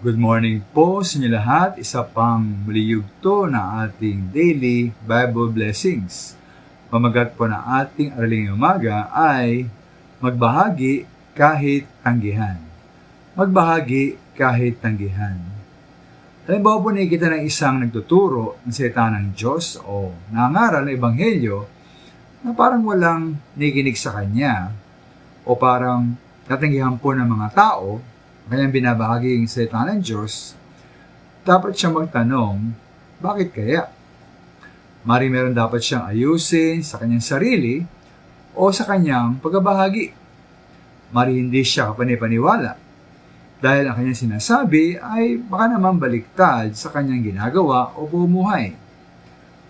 Good morning po sa inyo lahat. Isa pang muli yugto na ating daily Bible blessings. Pamagat po na ating araling umaga ay magbahagi kahit tanggihan. Magbahagi kahit tanggihan. Halimbawa po nakikita ng isang nagtuturo ng salita ng Diyos o nangaral ng Ebanghelyo na parang walang nakikinig sa kanya o parang tatanggihan po ng mga tao kanyang binabahagi yung salita ng Diyos, dapat siyang magtanong, bakit kaya? Mari meron dapat siyang ayusin sa kanyang sarili o sa kanyang pagbabahagi. Mari hindi siya kapanipaniwala dahil ang kanyang sinasabi ay baka naman baliktad sa kanyang ginagawa o bumuhay.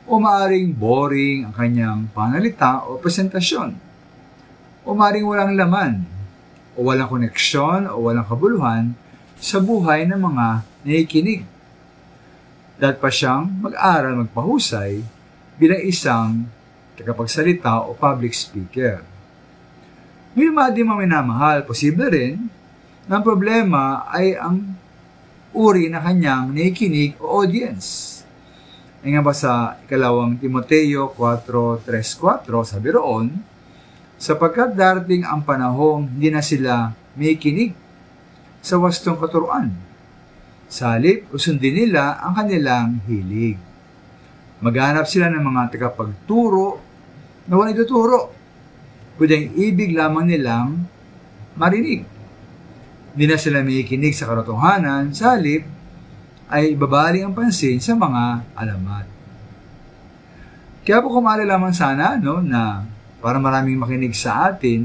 O maaring boring ang kanyang panalita o presentasyon. O maaring walang laman o walang koneksyon o walang kabuluhan sa buhay ng mga nakikinig. Dapat pa siyang mag-aral, magpahusay bilang isang tagapagsalita o public speaker. Ngayon mga di minamahal, posible rin na ang problema ay ang uri na kanyang nakikinig o audience. Ay nga ba sa ikalawang Timoteo 4:3-4, sabi roon, sapagkat darating ang panahong hindi na sila makikinig sa wastong katuruan. Sa halip, usundin nila ang kanilang hilig. Maghanap sila ng mga tagapagturo na walang ituturo. Kundi ang ibig lamang nilang marinig. Hindi na sila makikinig sa katotohanan, sa halip ay babaling ang pansin sa mga alamat. Kaya po kumari lamang sana na para maraming makinig sa atin,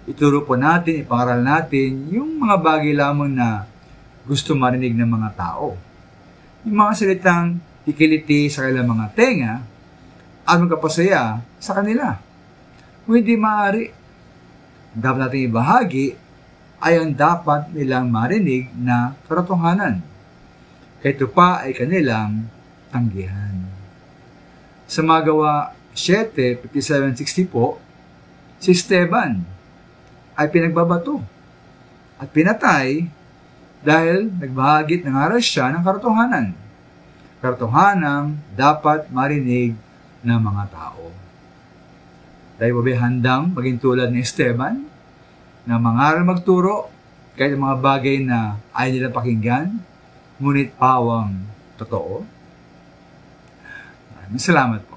ituro po natin, ipangaral natin yung mga bagay lamang na gusto marinig ng mga tao. Yung mga salitang kikiliti sa kanilang mga tenga at magkapasaya sa kanila. Kung hindi maaari, dapat natin ibahagi ay ang dapat nilang marinig na katotohanan. Kaya ito pa ay kanilang tanggihan. Sa Magawa 7:57-60 po, si Esteban ay pinagbabato at pinatay dahil nagbahagi ng aral siya ng katotohanan. Katotohanan dapat marinig ng mga tao. Tayo ba handang maging tulad ni Esteban na mangaral magturo kahit mga bagay na ayaw nilang pakinggan, ngunit pawang totoo? Maraming salamat.